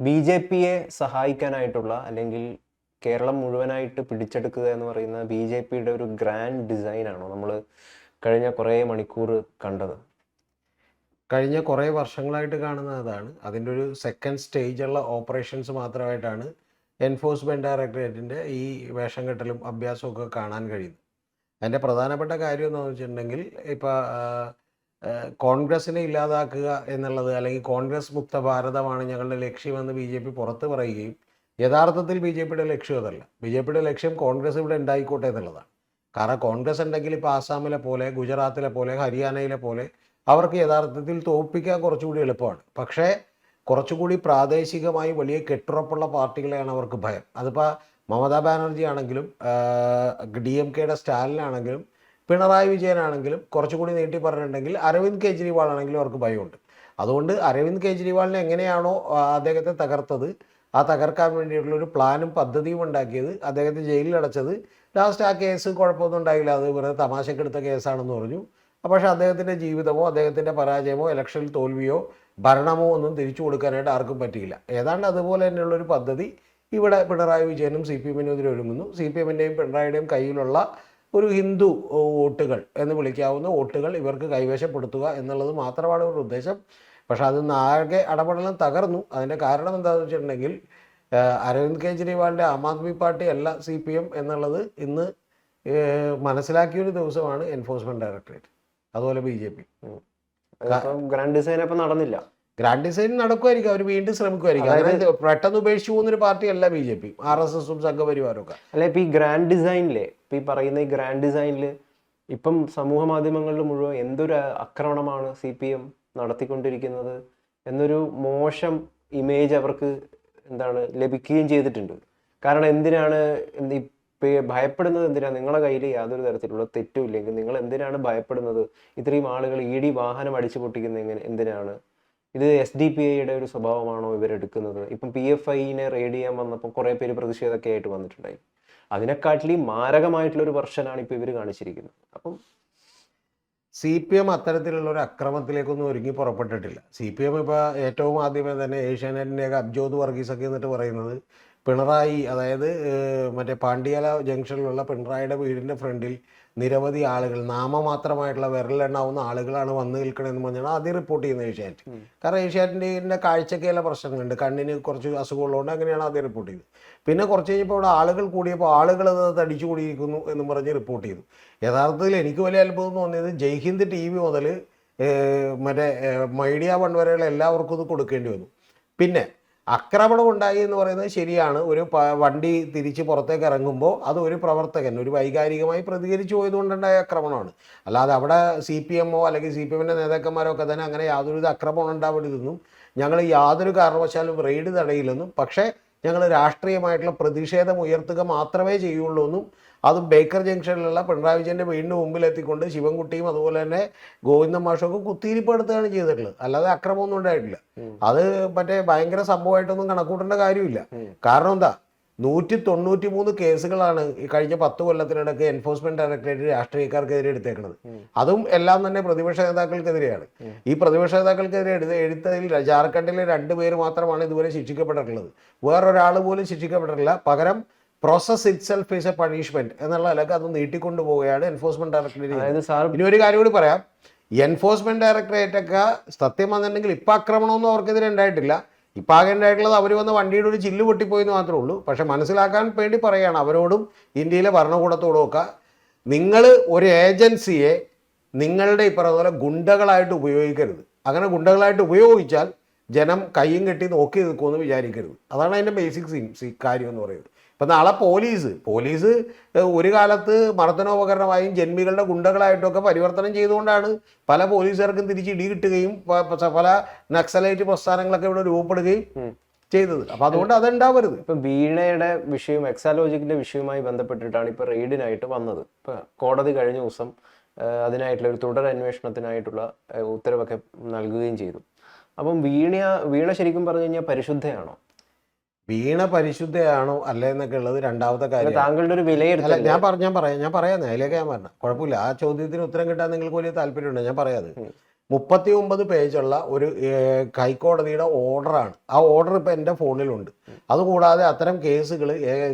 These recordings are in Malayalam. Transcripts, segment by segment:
ബി.ജെ.പിയെ സഹായിക്കാനായിട്ടുള്ള അല്ലെങ്കിൽ കേരളം മുഴുവനായിട്ട് പിടിച്ചെടുക്കുക എന്ന് പറയുന്ന ബി.ജെ.പിയുടെ ഒരു ഗ്രാൻഡ് ഡിസൈനാണോ നമ്മൾ കഴിഞ്ഞ കുറേ മണിക്കൂർ കണ്ടത്? കഴിഞ്ഞ കുറേ വർഷങ്ങളായിട്ട് കാണുന്നത് അതാണ്. അതിൻ്റെ ഒരു സെക്കൻഡ് സ്റ്റേജുള്ള ഓപ്പറേഷൻസ് മാത്രമായിട്ടാണ് എൻഫോഴ്സ്മെൻറ്റ് ഡയറക്ടറേറ്റിൻ്റെ ഈ വേഷം കെട്ടലും അഭ്യാസവും ഒക്കെ കാണാൻ കഴിയുന്നത്. അതിൻ്റെ പ്രധാനപ്പെട്ട കാര്യം എന്താണെന്ന് വെച്ചിട്ടുണ്ടെങ്കിൽ ഇപ്പോൾ കോൺഗ്രസിനെ ഇല്ലാതാക്കുക എന്നുള്ളത്, അല്ലെങ്കിൽ കോൺഗ്രസ് മുക്ത ഭാരതമാണ് ഞങ്ങളുടെ ലക്ഷ്യമെന്ന് BJP പുറത്ത് പറയുകയും യഥാർത്ഥത്തിൽ BJPയുടെ ലക്ഷ്യം അതല്ല. BJPയുടെ ലക്ഷ്യം കോൺഗ്രസ് ഇവിടെ ഉണ്ടായിക്കോട്ടെ എന്നുള്ളതാണ്. കാരണം കോൺഗ്രസ് ഉണ്ടെങ്കിൽ ഇപ്പോൾ ആസാമിലെ പോലെ, ഗുജറാത്തിലെ പോലെ, ഹരിയാനയിലെ പോലെ അവർക്ക് യഥാർത്ഥത്തിൽ തോൽപ്പിക്കാൻ കുറച്ചുകൂടി എളുപ്പമാണ്. പക്ഷേ കുറച്ചുകൂടി പ്രാദേശികമായി വലിയ കെട്ടുറപ്പുള്ള പാർട്ടികളെയാണ് അവർക്ക് ഭയം. അതിപ്പോൾ മമതാ ബാനർജി ആണെങ്കിലും DMKയുടെ സ്റ്റാലിനാണെങ്കിലും പിണറായി വിജയനാണെങ്കിലും കുറച്ചുകൂടി നീട്ടി പറഞ്ഞിട്ടുണ്ടെങ്കിൽ അരവിന്ദ് കെജ്രിവാൾ ആണെങ്കിലും അവർക്ക് ഭയമുണ്ട്. അതുകൊണ്ട് അരവിന്ദ് കെജ്രിവാളിനെ എങ്ങനെയാണോ അദ്ദേഹത്തെ തകർത്തത്, ആ തകർക്കാൻ വേണ്ടിയിട്ടുള്ളൊരു പ്ലാനും പദ്ധതിയും ഉണ്ടാക്കിയത്, അദ്ദേഹത്തെ ജയിലിൽ അടച്ചത്, ലാസ്റ്റ് ആ കേസ് കുഴപ്പമൊന്നും ഉണ്ടായില്ല, അത് വെറുതെ തമാശക്കെടുത്ത കേസാണെന്ന് പറഞ്ഞു. പക്ഷേ അദ്ദേഹത്തിൻ്റെ ജീവിതമോ അദ്ദേഹത്തിൻ്റെ പരാജയമോ ഇലക്ഷനിൽ തോൽവിയോ ഭരണമോ ഒന്നും തിരിച്ചു കൊടുക്കാനായിട്ട് ആർക്കും പറ്റിയില്ല. ഏതാണ്ട് അതുപോലെ തന്നെയുള്ളൊരു പദ്ധതി ഇവിടെ പിണറായി വിജയനും CPM-നും എതിരെ ഒരുങ്ങുന്നു. CPM-ൻ്റെയും പിണറായിയുടെയും കയ്യിലുള്ള ഒരു ഹിന്ദു വോട്ടുകൾ എന്ന് വിളിക്കാവുന്ന വോട്ടുകൾ ഇവർക്ക് കൈവശപ്പെടുത്തുക എന്നുള്ളത് മാത്രമാണ് ഇവരുടെ ഉദ്ദേശം. പക്ഷെ അത് ആകെ അടപടലം തകർന്നു. അതിൻ്റെ കാരണം എന്താണെന്ന് വെച്ചിട്ടുണ്ടെങ്കിൽ അരവിന്ദ് കെജ്രിവാളിൻ്റെ ആം ആദ്മി പാർട്ടി അല്ല CPM എന്നുള്ളത് ഇന്ന് മനസ്സിലാക്കിയൊരു ദിവസമാണ് എൻഫോഴ്സ്മെൻറ്റ് ഡയറക്ടറേറ്റ്, അതുപോലെ BJP. ഗ്രാൻഡ് ഡിസൈൻ അപ്പം നടന്നില്ല. ഗ്രാൻഡ് ഡിസൈൻ നടക്കുമായിരിക്കും, അവർ വീണ്ടും ശ്രമിക്കുമായിരിക്കും. അതായത് പെട്ടെന്ന് ഉപേക്ഷിച്ചു പോകുന്നൊരു പാർട്ടിയല്ല BJP, RSSും സംഘപരിവാറും ഒക്കെ. അല്ല, ഇപ്പം ഈ ഗ്രാൻഡ് ഡിസൈനിലെ ഇപ്പം ഈ പറയുന്ന ഈ ഗ്രാൻഡ് ഡിസൈനിൽ ഇപ്പം സമൂഹ മാധ്യമങ്ങളിൽ മുഴുവൻ എന്തൊരു ആക്രമണമാണ് CPM നടത്തിക്കൊണ്ടിരിക്കുന്നത് എന്നൊരു മോശം ഇമേജ് അവർക്ക് ലഭിക്കുകയും ചെയ്തിട്ടുണ്ട്. കാരണം എന്തിനാണ് ഭയപ്പെടുന്നത്? എന്തിനാണ്? നിങ്ങളുടെ കയ്യിൽ യാതൊരു തരത്തിലുള്ള തെറ്റും ഇല്ലെങ്കിൽ നിങ്ങൾ എന്തിനാണ് ഭയപ്പെടുന്നത്? ഇത്രയും ആളുകൾ ED വാഹനം അടിച്ചു പൊട്ടിക്കുന്ന എന്തിനാണ്? ഇത് SDPIയുടെ ഒരു സ്വഭാവമാണോ ഇവരെടുക്കുന്നത്? ഇപ്പം PFIനെ റെയ്ഡ് ചെയ്യാൻ വന്നപ്പോൾ കുറേ പേര് പ്രതിഷേധമൊക്കെ ആയിട്ട് വന്നിട്ടുണ്ടായി. അതിനെക്കാട്ടിലും മാരകമായിട്ടുള്ളൊരു വെർഷനാണ് ഇപ്പോൾ ഇവർ കാണിച്ചിരിക്കുന്നത്. അപ്പം CPM അത്തരത്തിലുള്ള ഒരു അക്രമത്തിലേക്കൊന്നും ഒരുങ്ങി പുറപ്പെട്ടിട്ടില്ല. CPM ഇപ്പോൾ ഏറ്റവും ആദ്യമേ തന്നെ ഏഷ്യാനെറ്റിൻ്റെയൊക്കെ അബ്ജോദ് വർഗീസൊക്കെ എന്നിട്ട് പറയുന്നത് പിണറായി, അതായത് മറ്റേ പാണ്ഡ്യാല ജംഗ്ഷനിലുള്ള പിണറായിയുടെ വീടിൻ്റെ ഫ്രണ്ടിൽ നിരവധി ആളുകൾ, നാമമാത്രമായിട്ടുള്ള വിരലെണ്ണാവുന്ന ആളുകളാണ് വന്നു നിൽക്കണമെന്ന് പറഞ്ഞാണ് ആദ്യം റിപ്പോർട്ട് ചെയ്യുന്നത് ഏഷ്യാനെറ്റ്. കാരണം ഏഷ്യാനെറ്റിൻ്റെ കാഴ്ചയ്ക്ക് ചില പ്രശ്നങ്ങളുണ്ട്, കണ്ണിന് കുറച്ച് അസുഖമുള്ളതുകൊണ്ട് അങ്ങനെയാണ് ആദ്യം റിപ്പോർട്ട് ചെയ്തത്. പിന്നെ കുറച്ച് കഴിഞ്ഞപ്പോൾ അവിടെ ആളുകൾ കൂടിയപ്പോൾ ആളുകൾ അത് തടിച്ചു കൂടിയിരിക്കുന്നു എന്ന് പറഞ്ഞ് റിപ്പോർട്ട് ചെയ്തു. യഥാർത്ഥത്തിൽ എനിക്ക് വലിയ അത്ഭുതം തോന്നിയത് ജയ്ഹിന്ദ് TV മുതൽ മറ്റേ മീഡിയ വൺ വരെയുള്ള എല്ലാവർക്കും ഇത് കൊടുക്കേണ്ടി വന്നു. പിന്നെ ആക്രമണം ഉണ്ടായി എന്ന് പറയുന്നത് ശരിയാണ്. ഒരു വണ്ടി തിരിച്ച് പുറത്തേക്ക് ഇറങ്ങുമ്പോൾ അത് ഒരു പ്രവർത്തകൻ ഒരു വൈകാരികമായി പ്രതികരിച്ചു പോയതുകൊണ്ടുണ്ടായ ആക്രമണമാണ്. അല്ലാതെ അവിടെ CPM-ഓ അല്ലെങ്കിൽ CPM-ൻ്റെ നേതാക്കന്മാരോ ഒക്കെ തന്നെ അങ്ങനെ യാതൊരു ആക്രമണം ഉണ്ടാവരുതെന്നും ഞങ്ങൾ യാതൊരു കാരണവശാലും റെയ്ഡ് തടയില്ലെന്നും, പക്ഷേ ഞങ്ങൾ രാഷ്ട്രീയമായിട്ടുള്ള പ്രതിഷേധം ഉയർത്തുക മാത്രമേ ചെയ്യുള്ളൂ എന്നും, അതും ബേക്കർ ജംഗ്ഷനിലുള്ള പിണറായി വിജയൻ്റെ വീടിന് മുമ്പിലെത്തിക്കൊണ്ട് ശിവൻകുട്ടിയും അതുപോലെ തന്നെ ഗോവിന്ദൻ മാഷൊക്കെ കുത്തിയിരിപ്പെടുത്തുകയാണ് ചെയ്തിട്ടുള്ളത്. അല്ലാതെ അക്രമമൊന്നും ഉണ്ടായിട്ടില്ല. അത് മറ്റേ ഭയങ്കര സംഭവമായിട്ടൊന്നും കണക്കൂട്ടേണ്ട കാര്യമില്ല. കാരണം എന്താ, 193 കേസുകളാണ് ഈ കഴിഞ്ഞ 10 കൊല്ലത്തിനിടയ്ക്ക് എൻഫോഴ്സ്മെന്റ് ഡയറക്ടറേറ്റ് രാഷ്ട്രീയക്കാർക്കെതിരെ എടുത്തേക്കുന്നത്. അതും എല്ലാം തന്നെ പ്രതിപക്ഷ നേതാക്കൾക്കെതിരെയാണ്. ഈ പ്രതിപക്ഷ നേതാക്കൾക്കെതിരെ എടുത്തതിൽ ജാർഖണ്ഡിലെ 2 പേര് മാത്രമാണ് ഇതുവരെ ശിക്ഷിക്കപ്പെട്ടിട്ടുള്ളത്. വേറൊരാൾ പോലും ശിക്ഷിക്കപ്പെട്ടിട്ടില്ല. പകരം process it self is A punishment എന്നുള്ള നിലക്ക് അത് നീട്ടിക്കൊണ്ടു പോവുകയാണ് എൻഫോഴ്സ്മെന്റ് ഡയറക്ടറേറ്റ്. ഇനി ഒരു കാര്യം കൂടി പറയാം, എൻഫോഴ്സ്മെന്റ് ഡയറക്ടറേറ്റൊക്കെ സത്യം വന്നിട്ടുണ്ടെങ്കിൽ ഇപ്പം ആക്രമണമൊന്നും അവർക്കെതിരെ ഉണ്ടായിട്ടില്ല. ഇപ്പം ആകെ ഉണ്ടായിട്ടുള്ളത് അവർ വന്ന വണ്ടിയുടെ ഒരു ചില്ല് പൊട്ടിപ്പോയെന്ന് മാത്രമേ ഉള്ളൂ. പക്ഷെ മനസ്സിലാക്കാൻ വേണ്ടി പറയുകയാണ് അവരോടും ഇന്ത്യയിലെ ഭരണകൂടത്തോടും ഒക്കെ, നിങ്ങൾ ഒരു ഏജൻസിയെ നിങ്ങളുടെ ഈ പറഞ്ഞ പോലെ ഗുണ്ടകളായിട്ട് ഉപയോഗിക്കരുത്. അങ്ങനെ ഗുണ്ടകളായിട്ട് ഉപയോഗിച്ചാൽ ജനം കയ്യും കെട്ടി നോക്കി നിൽക്കുമെന്ന് വിചാരിക്കരുത്. അതാണ് അതിൻ്റെ ബേസിക് കാര്യം എന്ന് പറയുന്നത്. ഇപ്പം നാളെ പോലീസ് ഒരു കാലത്ത് മർദ്ദനോപകരണമായും ജന്മികളുടെ ഗുണ്ടകളായിട്ടൊക്കെ പരിവർത്തനം ചെയ്തുകൊണ്ടാണ് പല പോലീസുകാർക്കും തിരിച്ച് ഇടി കിട്ടുകയും പല നക്സലൈറ്റ് പ്രസ്ഥാനങ്ങളൊക്കെ ഇവിടെ രൂപപ്പെടുകയും ചെയ്തത്. അപ്പം അതുകൊണ്ട് അതുണ്ടാവരുത്. ഇപ്പം വീണയുടെ വിഷയം എക്സാലോജിക്കിൻ്റെ വിഷയവുമായി ബന്ധപ്പെട്ടിട്ടാണ് ഇപ്പോൾ റെയ്ഡിനായിട്ട് വന്നത്. ഇപ്പം കോടതി കഴിഞ്ഞ ദിവസം അതിനായിട്ടുള്ള ഒരു തുടർ അന്വേഷണത്തിനായിട്ടുള്ള ഉത്തരവൊക്കെ നൽകുകയും ചെയ്തു. അപ്പം വീണ ശരിക്കും പറഞ്ഞു കഴിഞ്ഞാൽ പരിശുദ്ധയാണോ? വീണ പരിശുദ്ധയാണോ അല്ല എന്നൊക്കെ ഉള്ളത് രണ്ടാമത്തെ കാര്യം. താങ്കളുടെ ഒരു വിലയിരുത്തൽ. ഞാൻ പറയാം അതിലേക്ക് ഞാൻ പറഞ്ഞ കുഴപ്പമില്ല. ആ ചോദ്യത്തിന് ഉത്തരം കിട്ടാൻ നിങ്ങൾക്ക് വലിയ താല്പര്യമുണ്ട്, ഞാൻ പറയാത്. 39 പേജുള്ള ഒരു ഹൈക്കോടതിയുടെ ഓർഡറാണ്. ആ ഓർഡർ ഇപ്പോൾ എൻ്റെ ഫോണിലുണ്ട്. അതുകൂടാതെ അത്തരം കേസുകൾ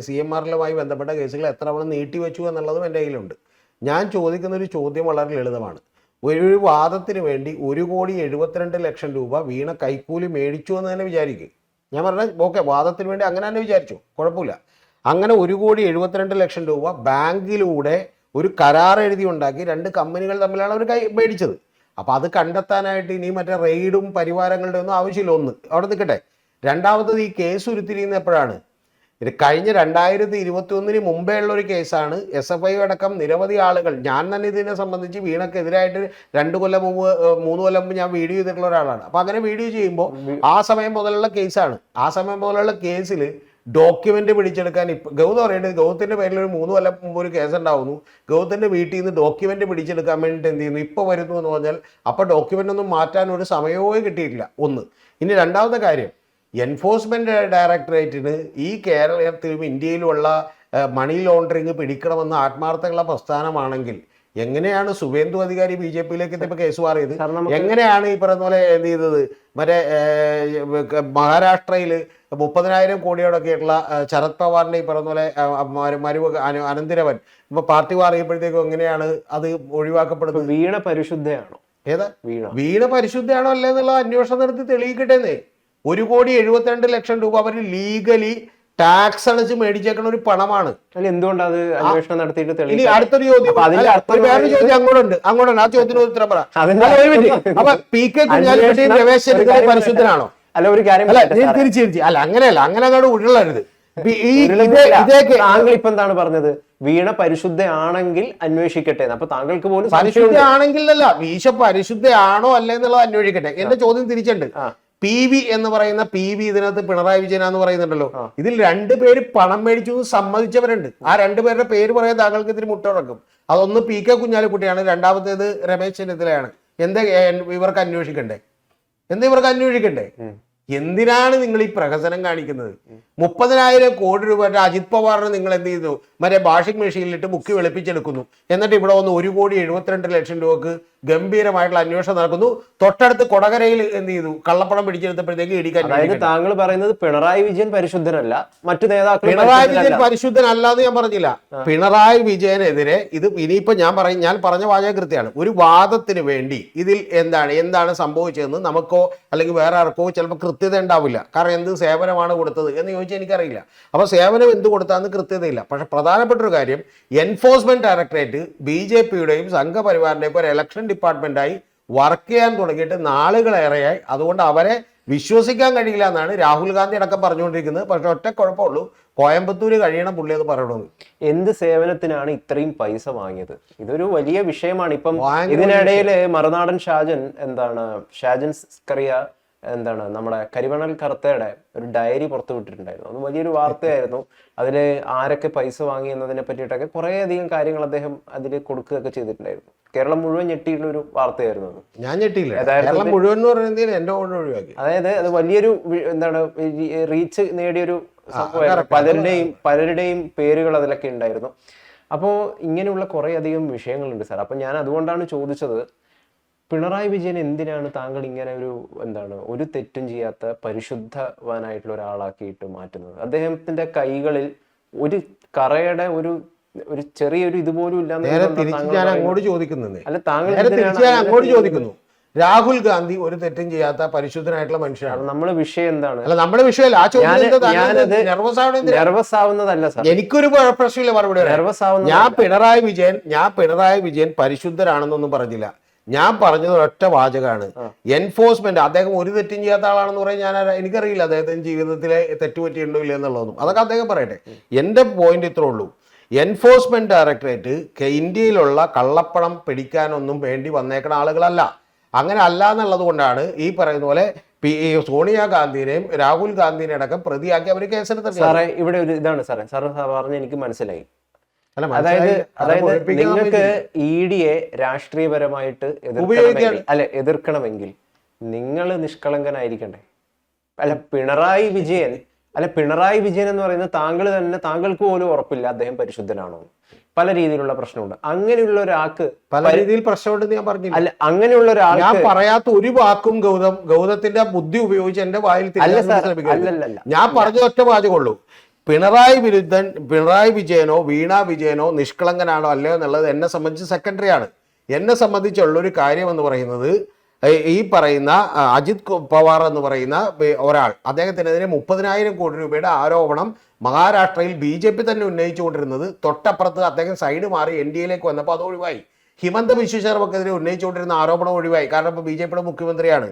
CMRലുമായി ബന്ധപ്പെട്ട കേസുകൾ എത്ര തവണ നീട്ടിവെച്ചു എന്നുള്ളതും എൻ്റെ കയ്യിലുണ്ട്. ഞാൻ ചോദിക്കുന്ന ഒരു ചോദ്യം വളരെ ലളിതമാണ്. ഒരു വാദത്തിന് വേണ്ടി 1,72,00,000 രൂപ വീണ കൈക്കൂലി മേടിച്ചു എന്ന് തന്നെ വിചാരിക്കുക. ഞാൻ പറഞ്ഞാൽ ഓക്കെ, വാദത്തിന് വേണ്ടി അങ്ങനെ തന്നെ വിചാരിച്ചു, കുഴപ്പമില്ല. അങ്ങനെ 1,72,00,000 രൂപ ബാങ്കിലൂടെ ഒരു കരാർ എഴുതി ഉണ്ടാക്കി 2 കമ്പനികൾ തമ്മിലാണ് അവർ മേടിച്ചത്. അപ്പോൾ അത് കണ്ടെത്താനായിട്ട് ഇനി മറ്റേ റെയ്ഡും പരിവാരങ്ങളുടെ ഒന്നും ആവശ്യമില്ല. ഒന്ന് അവിടെ നിൽക്കട്ടെ. രണ്ടാമത്തത്, ഈ കേസ് ഉരുത്തിരിയുന്ന എപ്പോഴാണ്? ഇത് കഴിഞ്ഞ 2021 മുമ്പേ ഉള്ള ഒരു കേസാണ്. SFI അടക്കം നിരവധി ആളുകൾ, ഞാൻ തന്നെ ഇതിനെ സംബന്ധിച്ച് വീണക്കെതിരായിട്ട് 2 കൊല്ലം മുമ്പ് 3 കൊല്ലം മുമ്പ് ഞാൻ വീഡിയോ ചെയ്തിട്ടുള്ള ഒരാളാണ്. അപ്പോൾ അങ്ങനെ വീഡിയോ ചെയ്യുമ്പോൾ ആ സമയം മുതലുള്ള കേസാണ്. ആ സമയം മുതലുള്ള കേസിൽ ഡോക്യുമെന്റ് പിടിച്ചെടുക്കാൻ ഗൗതം പറയുന്നത്, ഗൗതത്തിന്റെ പേരിൽ ഒരു 3 കൊല്ലം മുമ്പ് ഒരു കേസ് ഉണ്ടാവുന്നു. ഗൗതത്തിന്റെ വീട്ടിൽ നിന്ന് ഡോക്യുമെന്റ് പിടിച്ചെടുക്കാൻ വേണ്ടിയിട്ട് എന്ത് ചെയ്യുന്നു, ഇപ്പോൾ വരുന്നു എന്ന് പറഞ്ഞാൽ അപ്പോൾ ഡോക്യുമെന്റ് ഒന്നും മാറ്റാൻ ഒരു സമയവും കിട്ടിയിട്ടില്ല. ഒന്ന്. ഇനി രണ്ടാമത്തെ കാര്യം, എൻഫോഴ്സ്മെന്റ് ഡയറക്ടറേറ്റിന് ഈ കേരളത്തിലും ഇന്ത്യയിലുമുള്ള മണി ലോണ്ടറിങ് പിടിക്കണമെന്ന് ആത്മാർത്ഥമുള്ള പ്രസ്ഥാനമാണെങ്കിൽ എങ്ങനെയാണ് സുവേന്ദു അധികാരി BJPയിലേക്ക് എത്തിയപ്പോൾ കേസ് മാറിയത്? എങ്ങനെയാണ് ഈ പറയുന്ന പോലെ എന്ത് ചെയ്തത്? മറ്റേ മഹാരാഷ്ട്രയിൽ 30,000 കോടിയോടൊക്കെയുള്ള ശരത് പവാറിന്റെ ഈ പറയുന്ന പോലെ അനന്തിരവൻ ഇപ്പൊ പാർട്ടി മാറിയപ്പോഴത്തേക്കും എങ്ങനെയാണ് അത് ഒഴിവാക്കപ്പെടുന്നത്? വീണ പരിശുദ്ധയാണോ? ഏതാ വീണ പരിശുദ്ധയാണോ അല്ലേ എന്നുള്ള അന്വേഷണം നടത്തി തെളിയിക്കട്ടെന്നേ. 1,72,00,000 രൂപ അവർ ലീഗലി ടാക്സ് അടച്ച് മേടിച്ചേക്കുന്ന ഒരു പണമാണ്. എന്തുകൊണ്ട് അത് അന്വേഷണം നടത്തിയിട്ട് ഇനി അടുത്തൊരു ചോദ്യം, വേറൊരു ചോദ്യം അങ്ങോട്ടുണ്ട്. ആ ചോദ്യത്തിന് ഉത്തരം പറ. അപ്പൊ PK കുഞ്ഞാലിക്കുട്ടി രമേശ് ചെന്നിത്തല പരിശുദ്ധനാണോ? അല്ല, ഒരു കാര്യം തിരിച്ചു അല്ല, അങ്ങനെയല്ല, അങ്ങനെ അങ്ങോട്ട് ഉരുളരുത്. താങ്കൾ ഇപ്പൊ എന്താണ് പറഞ്ഞത്? വീണ പരിശുദ്ധയാണെങ്കിൽ അന്വേഷിക്കട്ടെ. അപ്പൊ താങ്കൾക്ക് പോലും പരിശുദ്ധയാണെങ്കിൽ അല്ല, വീശ പരിശുദ്ധയാണോ അല്ലേ എന്നുള്ളത് അന്വേഷിക്കട്ടെ. എന്റെ ചോദ്യം തിരിച്ചുണ്ട്. PV എന്ന് പറയുന്ന PV ഇതിനകത്ത് പിണറായി വിജയൻ എന്ന് പറയുന്നുണ്ടല്ലോ. ഇതിൽ 2 പേര് പണം മേടിച്ചു എന്ന് സമ്മതിച്ചവരുണ്ട്. ആ 2 പേരുടെ പേര് പറയാൻ താങ്കൾക്ക് ഇതിന് മുട്ടുറക്കും. അതൊന്ന് PK കുഞ്ഞാലിക്കുട്ടിയാണ്, രണ്ടാമത്തേത് രമേശ് ചെന്നിത്തലയാണ്. എന്താ ഇവർക്ക് അന്വേഷിക്കണ്ടേ? എന്തിനാണ് നിങ്ങൾ ഈ പ്രഹസനം കാണിക്കുന്നത്? 30,000 കോടി രൂപ അജിത് പവാറിന് നിങ്ങൾ എന്ത് ചെയ്തു? മറ്റേ വാഷിംഗ് മെഷീനിലിട്ട് മുക്കി വെളുപ്പിച്ചെടുക്കുന്നു. എന്നിട്ട് ഇവിടെ വന്ന് 1,72,00,000 രൂപക്ക് ഗംഭീരമായിട്ടുള്ള അന്വേഷണം നടക്കുന്നു. തൊട്ടടുത്ത് കൊടകരയിൽ എന്ത് ചെയ്തു? കള്ളപ്പണം പിടിച്ചെടുത്തപ്പോഴത്തേക്ക് ഇടിക്കാൻ. താങ്കൾ പറയുന്നത് പിണറായി വിജയൻ പരിശുദ്ധനല്ല, മറ്റു നേതാക്കൾ പിണറായി വിജയൻ പരിശുദ്ധനല്ല എന്ന് ഞാൻ പറഞ്ഞില്ല. പിണറായി വിജയനെതിരെ ഇത് ഇനിയിപ്പോ ഞാൻ പറഞ്ഞ വാചകം കൃത്യമാണ്. ഒരു വാദത്തിന് വേണ്ടി ഇതിൽ എന്താണ് സംഭവിച്ചതെന്ന് നമുക്കോ അല്ലെങ്കിൽ വേറെ ആർക്കോ ചിലപ്പോൾ കൃത്യത ഉണ്ടാവില്ല. കാരണം എന്ത് സേവനമാണ് കൊടുത്തത് എന്ന് ചോദിച്ചാൽ എനിക്കറിയില്ല. അപ്പൊ സേവനം എന്ത് കൊടുത്താന്ന് കൃത്യതയില്ല. പക്ഷെ പ്രധാനപ്പെട്ട ഒരു കാര്യം, എൻഫോഴ്സ്മെന്റ് ഡയറക്ടറേറ്റ് BJPയുടെയും സംഘപരിവാറിന്റെയും ഒരു ഇലക്ഷൻ ഡിപ്പാർട്ട്മെന്റായി വർക്ക് ചെയ്യാൻ തുടങ്ങിയിട്ട് നാളുകളേറെയായി. അതുകൊണ്ട് അവരെ വിശ്വസിക്കാൻ കഴിയില്ല എന്നാണ് രാഹുൽ ഗാന്ധി അടക്കം പറഞ്ഞുകൊണ്ടിരിക്കുന്നത്. പക്ഷെ ഒറ്റ കുഴപ്പമുള്ളൂ, കോയമ്പത്തൂര് കഴിയണം പുള്ളി എന്ന് പറയണമെന്ന്. എന്ത് സേവനത്തിനാണ് ഇത്രയും പൈസ വാങ്ങിയത്? ഇതൊരു വലിയ വിഷയമാണ്. ഇപ്പം ഇതിനിടയിൽ മറുനാടൻ ഷാജൻ സ്കറിയ നമ്മുടെ കരിമണൽ കർത്തയുടെ ഒരു ഡയറി പുറത്തുവിട്ടിട്ടുണ്ടായിരുന്നു. അത് വലിയൊരു വാർത്തയായിരുന്നു. അതിൽ ആരൊക്കെ പൈസ വാങ്ങി എന്നതിനെ പറ്റിയിട്ടൊക്കെ കുറേയധികം കാര്യങ്ങൾ അദ്ദേഹം അതിൽ കൊടുക്കുകയൊക്കെ ചെയ്തിട്ടുണ്ടായിരുന്നു. കേരളം മുഴുവൻ ഞെട്ടിയിട്ടുള്ള ഒരു വാർത്തയായിരുന്നു അത്. ഞാൻ ഞെട്ടിയില്ല, കേരളം മുഴുവൻ എന്ന് പറയുന്നത് എന്റെ ഒഴിവാക്കി. അതായത് അത് വലിയൊരു റീച്ച് നേടിയൊരു സംഭവമായിരുന്നു. പലരുടെയും പേരുകൾ അതിലൊക്കെ ഉണ്ടായിരുന്നു. അപ്പോൾ ഇങ്ങനെയുള്ള കുറേയധികം വിഷയങ്ങളുണ്ട് സാർ. അപ്പം ഞാൻ അതുകൊണ്ടാണ് ചോദിച്ചത്, പിണറായി വിജയൻ എന്തിനാണ് താങ്കൾ ഇങ്ങനെ ഒരു തെറ്റും ചെയ്യാത്ത പരിശുദ്ധവാനായിട്ടുള്ള ഒരാളാക്കിയിട്ട് മാറ്റുന്നത്? അദ്ദേഹത്തിന്റെ കൈകളിൽ ഒരു കറയുടെ ഒരു ചെറിയൊരു ഇതുപോലും ഇല്ലാന്ന്. ഞാൻ അങ്ങോട്ട് ചോദിക്കുന്നത് അല്ല, താങ്കൾ അങ്ങോട്ട് ചോദിക്കുന്നു. രാഹുൽ ഗാന്ധി ഒരു തെറ്റും ചെയ്യാത്ത പരിശുദ്ധനായിട്ടുള്ള മനുഷ്യനാണ്. നമ്മുടെ വിഷയം എന്താണ്? അല്ല, നമ്മുടെ വിഷയമല്ല. ആ ചോദ്യം നെർവസ് ആവുന്നതല്ല സാർ. എനിക്കൊരു പ്രശ്നമില്ല മറുപടി. ഞാൻ പിണറായി വിജയൻ പരിശുദ്ധരാണെന്നൊന്നും പറഞ്ഞില്ല. ഞാൻ പറഞ്ഞത് ഒറ്റ വാചകമാണ്. എൻഫോഴ്സ്മെന്റ്, അദ്ദേഹം ഒരു തെറ്റും ചെയ്യാത്ത ആളാണെന്ന് പറയാൻ എനിക്കറിയില്ല അദ്ദേഹത്തിന്റെ ജീവിതത്തിലെ തെറ്റുപറ്റിയുണ്ടോ ഇല്ല എന്നുള്ളതൊന്നും. അതൊക്കെ അദ്ദേഹം പറയട്ടെ. എന്റെ പോയിന്റ് ഇത്രേ ഉള്ളൂ. എൻഫോഴ്സ്മെന്റ് ഡയറക്ടറേറ്റ് ഇന്ത്യയിലുള്ള കള്ളപ്പണം പിടിക്കാനൊന്നും വേണ്ടി വന്നേക്കുന്ന ആളുകളല്ല. അങ്ങനെ അല്ല എന്നുള്ളത് കൊണ്ടാണ് ഈ പറയുന്ന പോലെ സോണിയാഗാന്ധിനെയും രാഹുൽ ഗാന്ധിനെ അടക്കം പ്രതിയാക്കി അവർ കേസെടുത്തത്. സാറേ, ഇവിടെ ഒരു ഇതാണ് സാറേ പറഞ്ഞ എനിക്ക് മനസ്സിലായി. അതായത് നിങ്ങൾക്ക് ED രാഷ്ട്രീയപരമായിട്ട് എതിർക്കണമെങ്കിൽ നിങ്ങൾ നിഷ്കളങ്കനായിരിക്കണ്ടേ? പിണറായി വിജയൻ എന്ന് പറയുന്നത് താങ്കൾക്ക് പോലും ഉറപ്പില്ല അദ്ദേഹം പരിശുദ്ധനാണോ. പല രീതിയിലുള്ള പ്രശ്നമുണ്ട്. അങ്ങനെയുള്ള ഒരാൾക്ക് പല രീതിയിൽ പ്രശ്നമുണ്ടെന്ന് ഞാൻ പറഞ്ഞില്ല. അല്ല, അങ്ങനെയുള്ള ഞാൻ ഒരാൾക്ക് പറയാത്ത ഒരു വാക്കും ഗൗതത്തിന്റെ ബുദ്ധി ഉപയോഗിച്ച് എന്റെ വായിൽ ശ്രമിക്കുന്നത്. അല്ലല്ല, ഞാൻ പറഞ്ഞ ഒറ്റ വാചകമുള്ളൂ. പിണറായി വിജയനോ വീണ വിജയനോ നിഷ്കളങ്കനാണോ അല്ലയോ എന്നുള്ളത് എന്നെ സംബന്ധിച്ച് സെക്കൻഡറി ആണ്. എന്നെ സംബന്ധിച്ചുള്ളൊരു കാര്യം എന്ന് പറയുന്നത്, ഈ പറയുന്ന അജിത് പവാർ എന്ന് പറയുന്ന ഒരാൾ, അദ്ദേഹത്തിനെതിരെ 30,000 കോടി രൂപയുടെ ആരോപണം മഹാരാഷ്ട്രയിൽ BJP തന്നെ ഉന്നയിച്ചുകൊണ്ടിരുന്നത്, തൊട്ടപ്പുറത്ത് അദ്ദേഹം സൈഡ് മാറി NDAയിലേക്ക് വന്നപ്പോൾ അത് ഒഴിവായി. ഹിമന്ത ബിശ്വ ശർമ്മക്കെതിരെ ഉന്നയിച്ചുകൊണ്ടിരുന്ന ആരോപണം ഒഴിവായി, കാരണം ഇപ്പോൾ BJPയുടെ മുഖ്യമന്ത്രിയാണ്.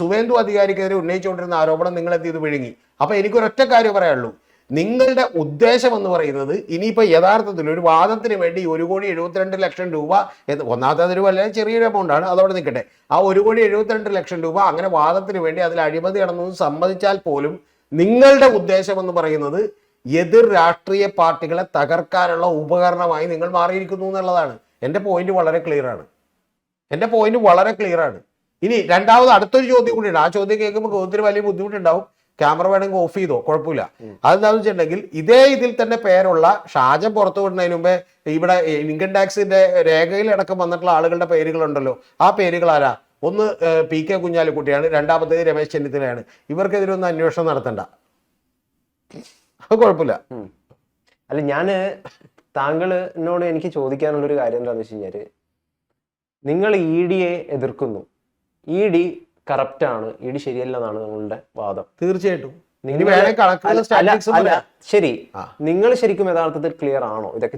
സുവേന്ദു അധികാരിക്കെതിരെ ഉന്നയിച്ചുകൊണ്ടിരുന്ന ആരോപണം നിങ്ങൾ എന്ത് ചെയ്ത് വിഴുങ്ങി. അപ്പോൾ എനിക്കൊരൊറ്റ കാര്യം പറയാനുള്ളൂ, നിങ്ങളുടെ ഉദ്ദേശം എന്ന് പറയുന്നത് ഇനിയിപ്പോൾ യഥാർത്ഥത്തിൽ ഒരു വാദത്തിന് വേണ്ടി 1,72,00,000 രൂപ എന്ന്, ഒന്നാമത്തെ അതൊരു വളരെ ചെറിയൊരു എമൗണ്ട് ആണ്, അതവിടെ നിൽക്കട്ടെ. ആ 1,72,00,000 രൂപ അങ്ങനെ വാദത്തിന് വേണ്ടി അതിൽ അഴിമതി നടന്നു സമ്മതിച്ചാൽ പോലും നിങ്ങളുടെ ഉദ്ദേശം എന്ന് പറയുന്നത് എതിർ രാഷ്ട്രീയ പാർട്ടികളെ തകർക്കാനുള്ള ഉപകരണമായി നിങ്ങൾ മാറിയിരിക്കുന്നു എന്നുള്ളതാണ്. എൻ്റെ പോയിന്റ് വളരെ ക്ലിയർ ആണ്. ഇനി രണ്ടാമത് അടുത്തൊരു ചോദ്യം കൂടിയുണ്ട്. ആ ചോദ്യം കേൾക്കുമ്പോൾ ഗൗതത്തിന് വലിയ ബുദ്ധിമുട്ടുണ്ടാവും. ക്യാമറ വേണമെങ്കിൽ ഓഫ് ചെയ്തോ, കുഴപ്പമില്ല. അതെന്താണെന്ന് വെച്ചിട്ടുണ്ടെങ്കിൽ ഇതേ ഇതിൽ തന്നെ പേരുള്ള ഷാജൻ പുറത്തു വിടുന്നതിന് മുമ്പേ ഇവിടെ ഇൻകം ടാക്സിന്റെ രേഖയിൽ അടക്കം വന്നിട്ടുള്ള ആളുകളുടെ പേരുകളുണ്ടല്ലോ. ആ പേരുകൾ ആരാ? ഒന്ന് PK കുഞ്ഞാലിക്കുട്ടിയാണ്, രണ്ടാമത്തേത് രമേശ് ചെന്നിത്തലയാണ്. ഇവർക്കെതിരെ ഒന്ന് അന്വേഷണം നടത്തണ്ട, അത് കുഴപ്പമില്ല. അല്ല, താങ്കളോട് എനിക്ക് ചോദിക്കാനുള്ളൊരു കാര്യം എന്താണെന്ന് വെച്ച് കഴിഞ്ഞാല്, നിങ്ങൾ ED എതിർക്കുന്നു, ED കറപ്റ്റാണ്, ED ശരിയല്ലെന്നാണ് നിങ്ങളുടെ വാദം. തീർച്ചയായിട്ടും. ശരി, നിങ്ങൾ ശരിക്കും യഥാർത്ഥത്തിൽ ക്ലിയർ ആണോ ഇതൊക്കെ?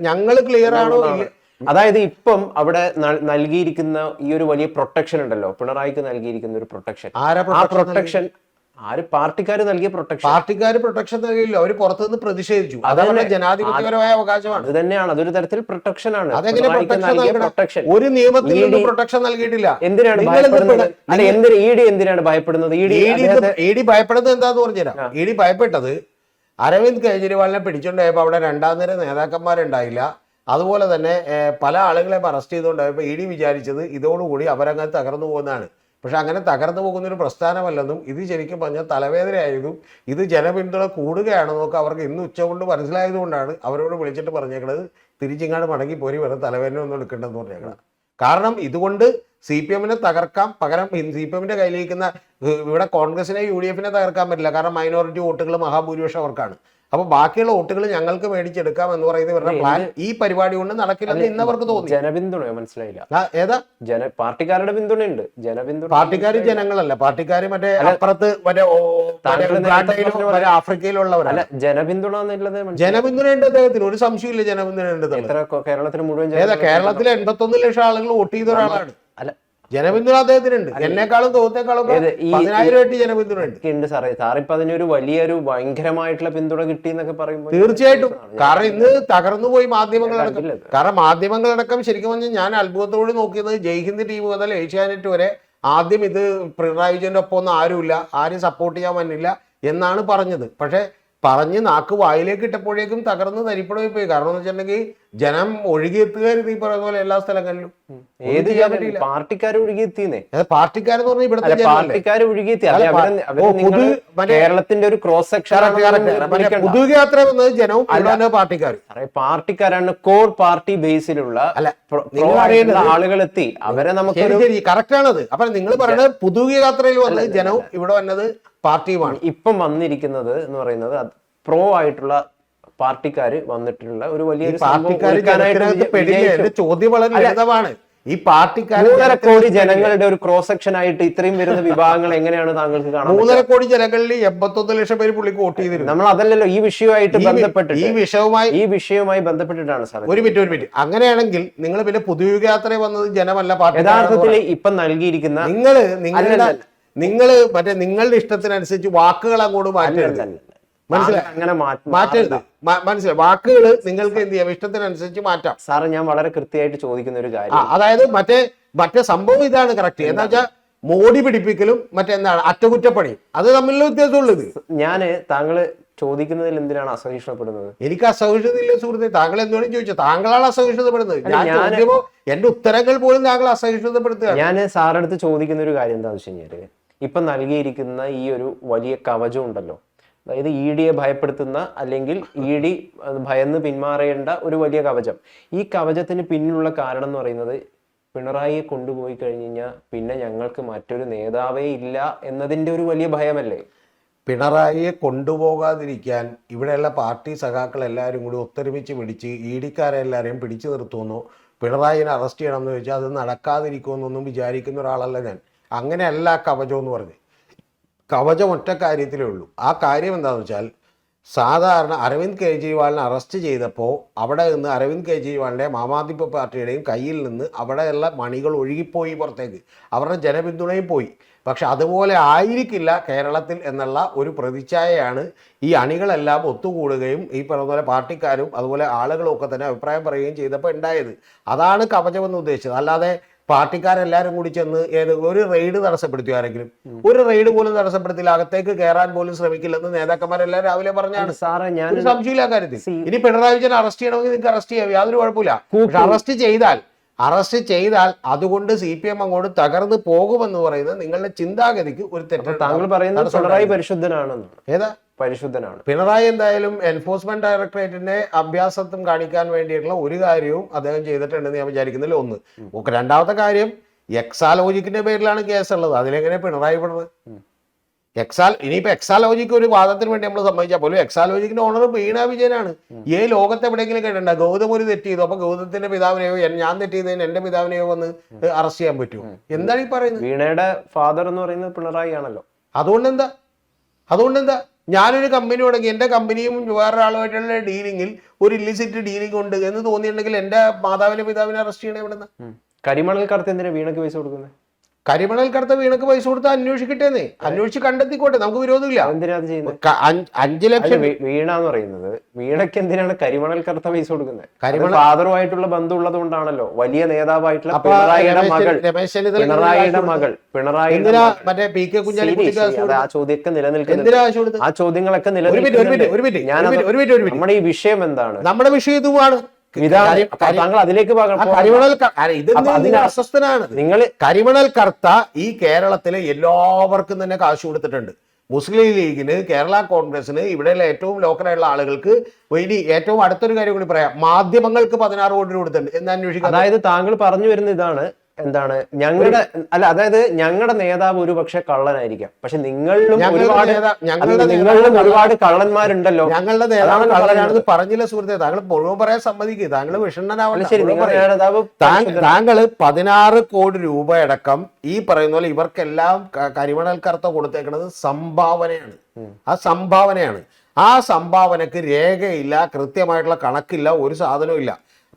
ഞങ്ങൾ ക്ലിയർ ആണോ? അതായത് ഇപ്പം അവിടെ നൽകിയിരിക്കുന്ന ഈ ഒരു വലിയ പ്രൊട്ടക്ഷൻ ഉണ്ടല്ലോ, പിണറായിക്ക് നൽകിയിരിക്കുന്ന ഒരു പ്രൊട്ടക്ഷൻ, ആ പ്രൊട്ടക്ഷൻ പാർട്ടിക്കാർ നൽകിയ പ്രൊട്ടക്ഷൻ? പാർട്ടിക്കാർ പ്രൊട്ടക്ഷൻ നൽകിയില്ല, അവർ പുറത്തുനിന്ന് പ്രതിഷേധിച്ചു. അതാണ് ജനാധിപത്യപരമായ അവകാശമാണ്. അത് തന്നെയാണ്, അതൊരു തരത്തിൽ പ്രൊട്ടക്ഷൻ ആണ്. ഒരു നിയമത്തിൽ പ്രൊട്ടക്ഷൻ നൽകിയിട്ടില്ല. എന്തിനാണ് ഭയപ്പെടുന്നത്? ED എന്തിനാണ് ഭയപ്പെടുന്നത്? ED ഭയപ്പെടുന്നത് എന്താന്ന് പറഞ്ഞുതരാം. ED ഭയപ്പെട്ടത് അരവിന്ദ് കെജ്രിവാളിനെ പിടിച്ചോണ്ടായപ്പോ അവിടെ രണ്ടാം നിര നേതാക്കന്മാരുണ്ടായില്ല. അതുപോലെ തന്നെ പല ആളുകളെ അറസ്റ്റ് ചെയ്തുകൊണ്ടായപ്പോൾ ED വിചാരിച്ചത് ഇതോടുകൂടി അവരങ്ങനെ തകർന്നു പോകുന്നതാണ്. പക്ഷെ അങ്ങനെ തകർന്നു പോകുന്നൊരു പ്രസ്ഥാനമല്ലെന്നും ഇത് ശരിക്കും പറഞ്ഞാൽ തലവേദനയായതും ഇത് ജനപിന്തുണ കൂടുകയാണെന്നൊക്കെ അവർക്ക് ഇന്ന് ഉച്ചകൊണ്ട് മനസ്സിലായതുകൊണ്ടാണ് അവരോട് വിളിച്ചിട്ട് പറഞ്ഞേക്കണത് തിരിച്ചിങ്ങാട് മടങ്ങി പോരി വെറുതെ തലവേദന ഒന്നും എടുക്കണ്ടെന്ന് പറഞ്ഞേക്കണം. കാരണം ഇതുകൊണ്ട് CPM-നെ തകർക്കാം, പകരം CPM-ന്റെ കയ്യിലിരിക്കുന്ന ഇവിടെ കോൺഗ്രസിനെ UDF തകർക്കാൻ പറ്റില്ല, കാരണം മൈനോറിറ്റി വോട്ടുകൾ മഹാഭൂരിപക്ഷം അവർക്കാണ്. അപ്പൊ ബാക്കിയുള്ള വോട്ടുകൾ ഞങ്ങൾക്ക് മേടിച്ചെടുക്കാം എന്ന് പറയുന്ന ഇവരുടെ പ്ലാൻ ഈ പരിപാടി കൊണ്ട് നടക്കില്ലെന്ന് ഇന്നവർക്ക് തോന്നി. ജനപിന്തുണയോ? മനസ്സിലായില്ല. ഏതാ? പാർട്ടിക്കാരുടെ പിന്തുണയുണ്ട്. പാർട്ടിക്കാർ ജനങ്ങളല്ല, പാർട്ടിക്കാർ മറ്റേ അപ്പുറത്ത് ആഫ്രിക്കയിലുള്ളവരല്ല. ജനപിന്തുണ എന്നുള്ളത് ജനപിന്തുണയുണ്ട് അദ്ദേഹത്തിന്, ഒരു സംശയമില്ല. ജനപിന്തുണയുണ്ട്. കേരളത്തിൽ മുഴുവൻ കേരളത്തിലെ 81 ലക്ഷം ആളുകൾ വോട്ട് ചെയ്ത ഒരാളാണ്. അല്ല, ജനപിന്തുണ അദ്ദേഹത്തിനുണ്ട്. എന്നെക്കാളും തോന്നേക്കാളും 10,000 ജനപിന്തുണയുണ്ട്. സാറിപ്പോ അതിനൊരു വലിയൊരു ഭയങ്കരമായിട്ടുള്ള പിന്തുണ കിട്ടി എന്നൊക്കെ പറയുമ്പോൾ തീർച്ചയായിട്ടും. കാരണം ഇന്ന് തകർന്നുപോയി മാധ്യമങ്ങളടക്കം. കാരണം മാധ്യമങ്ങളടക്കം ശരിക്കും പറഞ്ഞാൽ ഞാൻ അത്ഭുതത്തോട് നോക്കിയത് ജയ്ഹിന്ദ് ടീം മുതൽ ഏഷ്യാനെറ്റ് വരെ ആദ്യം ഇത് പിണറായി വിജയന്റെ ഒപ്പം ഒന്നും ആരുമില്ല, ആരും സപ്പോർട്ട് ചെയ്യാൻ വന്നില്ല എന്നാണ് പറഞ്ഞത്. പക്ഷെ പറഞ്ഞ് നാക്ക് വായിലേക്ക് ഇട്ടപ്പോഴേക്കും തകർന്ന് തരിപ്പണമായി പോയി. കാരണം എന്ന് വെച്ചിട്ടുണ്ടെങ്കിൽ ജനം ഒഴുകിയെത്തുകയായിരുന്നു ഈ പറയുന്ന പോലെ എല്ലാ സ്ഥലങ്ങളിലും. പാർട്ടിക്കാർ ഒഴുകിയെത്തിയെന്നേ. പാർട്ടിക്കാരെന്ന് പറഞ്ഞാൽ ഇവിടുത്തെ പാർട്ടിക്കാർ ഒഴുകിയെത്തി. കേരളത്തിന്റെ ഒരു ക്രോസ് സെക്ഷൻ. പുതുയാത്ര വന്നത് ജനവും പാർട്ടിക്കാരാണ്. കോർ പാർട്ടി ബേസിലുള്ള ആളുകൾ എത്തി, അവരെ നമുക്ക് കറക്റ്റ് ആണത്. അപ്പൊ നിങ്ങൾ പറയുന്നത് പുതുയാത്രയിൽ വന്നത് ജനവും ഇവിടെ വന്നത് പാർട്ടിയുമാണ്. ഇപ്പം വന്നിരിക്കുന്നത് എന്ന് പറയുന്നത് പ്രോ ആയിട്ടുള്ള പാർട്ടിക്കാര് വന്നിട്ടുള്ള ഒരു വലിയ ചോദ്യം വളരെ ലളിതമാണ്. ഈ പാർട്ടിക്കാർ 3.5 കോടി ജനങ്ങളുടെ ഒരു ക്രോസ് സെക്ഷൻ ആയിട്ട് ഇത്രയും വരുന്ന വിഭാഗങ്ങൾ എങ്ങനെയാണ് താങ്കൾക്ക് കാണാൻ? 3.5 കോടി ജനങ്ങളിൽ 81 ലക്ഷം പേര് പുള്ളിക്ക് വോട്ട് ചെയ്തിരുന്നു. നമ്മൾ അതല്ലല്ലോ ഈ വിഷയമായിട്ട് ബന്ധപ്പെട്ട് ഈ വിഷയവുമായി ബന്ധപ്പെട്ടിട്ടാണ് സാർ. ഒരു മിനിറ്റ്. അങ്ങനെയാണെങ്കിൽ നിങ്ങൾ പിന്നെ പുതുയുഗയാത്ര വന്നത് ജനമല്ല പാർട്ടി. യഥാർത്ഥത്തിൽ ഇപ്പം നൽകിയിരിക്കുന്ന നിങ്ങള് മറ്റേ നിങ്ങളുടെ ഇഷ്ടത്തിനനുസരിച്ച് വാക്കുകൾ അങ്ങോട്ട് മാറ്റരുത്. മാറ്റരുത്. മനസ്സിലായി? വാക്കുകൾ നിങ്ങൾക്ക് എന്ത് ചെയ്യാം, ഇഷ്ടത്തിനനുസരിച്ച് മാറ്റാം. സാറ് ഞാൻ വളരെ കൃത്യമായിട്ട് ചോദിക്കുന്ന ഒരു കാര്യം, അതായത് മറ്റേ സംഭവം ഇതാണ് കറക്റ്റ്. എന്താ വെച്ചാൽ മോടി പിടിപ്പിക്കലും മറ്റെന്താണ് അറ്റകുറ്റപ്പണി, അത് തമ്മിലുള്ള വ്യത്യാസമുള്ളത്. ഞാന് താങ്കള് ചോദിക്കുന്നതിൽ എന്തിനാണ് അസഹിഷ്ണുപ്പെടുന്നത്? എനിക്ക് അസഹിഷ്ണുതയില്ല സുഹൃത്തെ. താങ്കൾ എന്തുവേണം ചോദിച്ചോ, താങ്കളാണ് അസഹിഷ്ണുതപ്പെടുന്നത്. എന്റെ ഉത്തരങ്ങൾ പോലും താങ്കൾ അസഹിഷ്ണുതപ്പെടുത്തുക. ഞാൻ സാറടുത്ത് ചോദിക്കുന്ന ഒരു കാര്യം എന്താണെന്ന് വെച്ച് കഴിഞ്ഞാല്, ഇപ്പൊ നൽകിയിരിക്കുന്ന ഈ ഒരു വലിയ കവചം ഉണ്ടല്ലോ, അതായത് ഇ ഡിയെ ഭയപ്പെടുത്തുന്ന അല്ലെങ്കിൽ ഇ ഡി ഭയന്ന് പിന്മാറേണ്ട ഒരു വലിയ കവചം. ഈ കവചത്തിന് പിന്നിലുള്ള കാരണം എന്ന് പറയുന്നത് പിണറായിയെ കൊണ്ടുപോയി കഴിഞ്ഞ് കഴിഞ്ഞാൽ പിന്നെ ഞങ്ങൾക്ക് മറ്റൊരു നേതാവേ ഇല്ല എന്നതിൻ്റെ ഒരു വലിയ ഭയമല്ലേ? പിണറായിയെ കൊണ്ടുപോകാതിരിക്കാൻ ഇവിടെയുള്ള പാർട്ടി സഖാക്കൾ എല്ലാവരും കൂടി ഒത്തൊരുമിച്ച് പിടിച്ച് ഇ ഡിക്കാരെല്ലാവരെയും പിടിച്ചു നിർത്തുമെന്നോ പിണറായിനെ അറസ്റ്റ് ചെയ്യണമെന്ന് ചോദിച്ചാൽ അത് നടക്കാതിരിക്കുമെന്നൊന്നും വിചാരിക്കുന്ന ഒരാളല്ല ഞാൻ. അങ്ങനെയല്ല കവചം എന്ന് പറഞ്ഞ്. കവചം ഒറ്റ കാര്യത്തിലേ ഉള്ളൂ. ആ കാര്യം എന്താണെന്ന് വെച്ചാൽ സാധാരണ അരവിന്ദ് കെജ്രിവാളിനെ അറസ്റ്റ് ചെയ്തപ്പോൾ അവിടെ നിന്ന് അരവിന്ദ് കെജ്രിവാളിൻ്റെ ആം ആദ്മി പാർട്ടിയുടെയും കയ്യിൽ നിന്ന് അവിടെയുള്ള മണികൾ ഒഴുകിപ്പോയി പുറത്തേക്ക്, അവരുടെ ജനപിന്തുണയും പോയി. പക്ഷെ അതുപോലെ ആയിരിക്കില്ല കേരളത്തിൽ എന്നുള്ള ഒരു പ്രതിച്ഛായയാണ് ഈ അണികളെല്ലാം ഒത്തുകൂടുകയും ഈ പറഞ്ഞ പോലെ പാർട്ടിക്കാരും അതുപോലെ ആളുകളും ഒക്കെ തന്നെ അഭിപ്രായം പറയുകയും ചെയ്തപ്പോൾ ഉണ്ടായത്. അതാണ് കവചമെന്ന് ഉദ്ദേശിച്ചത്. അല്ലാതെ പാർട്ടിക്കാരെല്ലാവരും കൂടി ചെന്ന് ഒരു റെയ്ഡ് തടസ്സപ്പെടുത്തിയോ? ആരെങ്കിലും ഒരു റെയ്ഡ് പോലും തടസ്സപ്പെടുത്തില്ല, അകത്തേക്ക് കയറാൻ പോലും ശ്രമിക്കില്ലെന്ന് നേതാക്കന്മാരെല്ലാം രാവിലെ പറഞ്ഞാണ്. സാറേ, ഞാൻ ഒരു സംശയമില്ല കാര്യത്തിൽ. ഇനി പിണറായി വിജയൻ അറസ്റ്റ് ചെയ്യണമെങ്കിൽ നിങ്ങൾക്ക് അറസ്റ്റ് ചെയ്യാം, യാതൊരു കുഴപ്പമില്ല. അറസ്റ്റ് ചെയ്താൽ അതുകൊണ്ട് CPM അങ്ങോട്ട് തകർന്ന് പോകുമെന്ന് പറയുന്നത് നിങ്ങളുടെ ചിന്താഗതിക്ക് ഒരു തെറ്റ്. താങ്കൾ പറയുന്നത് പിണറായി പരിശുദ്ധനാണെന്ന്. ഏതാ പരിശുദ്ധനാണ് പിണറായി? എന്തായാലും എൻഫോഴ്സ്മെന്റ് ഡയറക്ടറേറ്റിന്റെ അഭ്യാസത്വം കാണിക്കാൻ വേണ്ടിയിട്ടുള്ള ഒരു കാര്യവും അദ്ദേഹം ചെയ്തിട്ടുണ്ടെന്ന് ഞാൻ വിചാരിക്കുന്നില്ല. ഒന്ന്. രണ്ടാമത്തെ കാര്യം, എക്സാലോജിക്കിന്റെ പേരിലാണ് കേസുള്ളത്. അതിലെങ്ങനെ പിണറായി പെടുന്നത്? ഇനിയിപ്പോ എക്സാലോജിക്ക് ഒരു വാദത്തിന് വേണ്ടി നമ്മൾ സമ്മതിച്ചാൽ പോലും എക്സാലോജിക്കിന്റെ ഓണർ വീണ വിജയനാണ്. ലോകത്ത് എവിടെയെങ്കിലും കേട്ടിട്ടുണ്ടോ ഗൗതം ഒരു തെറ്റ് ചെയ്തു അപ്പൊ ഗൗതത്തിന്റെ പിതാവിനെയോ ഞാൻ തെറ്റ് ചെയ്തതിന് എന്റെ പിതാവിനെയോ വന്ന് അറസ്റ്റ് ചെയ്യാൻ പറ്റുമോ? എന്താണ് ഈ പറയുന്നത്? വീണയുടെ ഫാദർ എന്ന് പറയുന്നത് പിണറായി ആണല്ലോ. അതുകൊണ്ടെന്താ ഞാനൊരു കമ്പനി തുടങ്ങി, എന്റെ കമ്പനിയും വേറൊരാളുമായിട്ടുള്ള ഡീലിംഗിൽ ഒരു ഇല്ലിസിറ്റ് ഡീലിംഗ് ഉണ്ട് എന്ന് തോന്നിയിട്ടുണ്ടെങ്കിൽ എന്റെ മാതാവിനെ പിതാവിനെ അറസ്റ്റ് ചെയ്യണേ? എവിടെന്ന്? കരിമണൽ കടത്ത് എന്തിനാ വീണയ്ക്ക് പൈസ കൊടുക്കുന്നത്? കരിമണൽ കടത്ത വീണക്ക് പൈസ കൊടുത്താൽ അന്വേഷിക്കട്ടേന്നേ, അന്വേഷിച്ച് കണ്ടെത്തിക്കോട്ടെ, നമുക്ക് വിരോധമില്ല. 5 ലക്ഷം വീണ എന്ന് പറയുന്നത്, വീണയ്ക്ക് എന്തിനാണ് കരിമണൽ കടത്ത പൈസ കൊടുക്കുന്നത്? ഫാദറുമായിട്ടുള്ള ബന്ധം ഉള്ളത് കൊണ്ടാണല്ലോ. വലിയ നേതാവായിട്ടുള്ള പിണറായിയുടെ മകൾ മറ്റേ പി കെ കുഞ്ഞാലിക്കുട്ടിക്ക് ആ ചോദ്യമൊക്കെ നിലനിൽക്കുന്നത്. ആ ചോദ്യങ്ങളൊക്കെ നിലനിൽക്കുന്നത്. നമ്മുടെ ഈ വിഷയം എന്താണ്? നമ്മുടെ വിഷയം ഇതുമാണ്. താങ്കൾ അതിലേക്ക് അസ്വസ്ഥനാണ്. നിങ്ങൾ കരിമണൽ കർത്ത ഈ കേരളത്തിലെ എല്ലാവർക്കും തന്നെ കാശ് കൊടുത്തിട്ടുണ്ട്. മുസ്ലിം ലീഗിന്, കേരള കോൺഗ്രസിന്, ഇവിടെയുള്ള ഏറ്റവും ലോക്കലായിട്ടുള്ള ആളുകൾക്ക്. ഇനി ഏറ്റവും അടുത്തൊരു കാര്യം കൂടി പറയാം, മാധ്യമങ്ങൾക്ക് 16 കോടി കൊടുത്തിട്ടുണ്ട് എന്ന് അന്വേഷിക്കാം. അതായത് താങ്കൾ പറഞ്ഞു വരുന്ന ഇതാണ്, എന്താണ് ഞങ്ങളുടെ അതായത് ഞങ്ങളുടെ നേതാവ് ഒരു പക്ഷെ കള്ളനായിരിക്കാം, പക്ഷെ നിങ്ങളിലും ഒരുപാട് കള്ളന്മാരുണ്ടല്ലോ. ഞങ്ങളുടെ നേതാവ് കള്ളനാണെന്ന് പറഞ്ഞില്ല സുഹൃത്തെ. താങ്കൾ മുഴുവൻ പറയാൻ സമ്മതിക്കുക. താങ്കൾ വിഷണ്ണനാവല്ല. താങ്കൾ 16 കോടി രൂപ അടക്കം ഈ പറയുന്ന പോലെ ഇവർക്കെല്ലാം കരിമണൽ കർത്ത കൊടുത്തേക്കുന്നത് സംഭാവനയാണ്. ആ സംഭാവനക്ക് രേഖയില്ല, കൃത്യമായിട്ടുള്ള കണക്കില്ല, ഒരു സാധനവും ഇല്ല.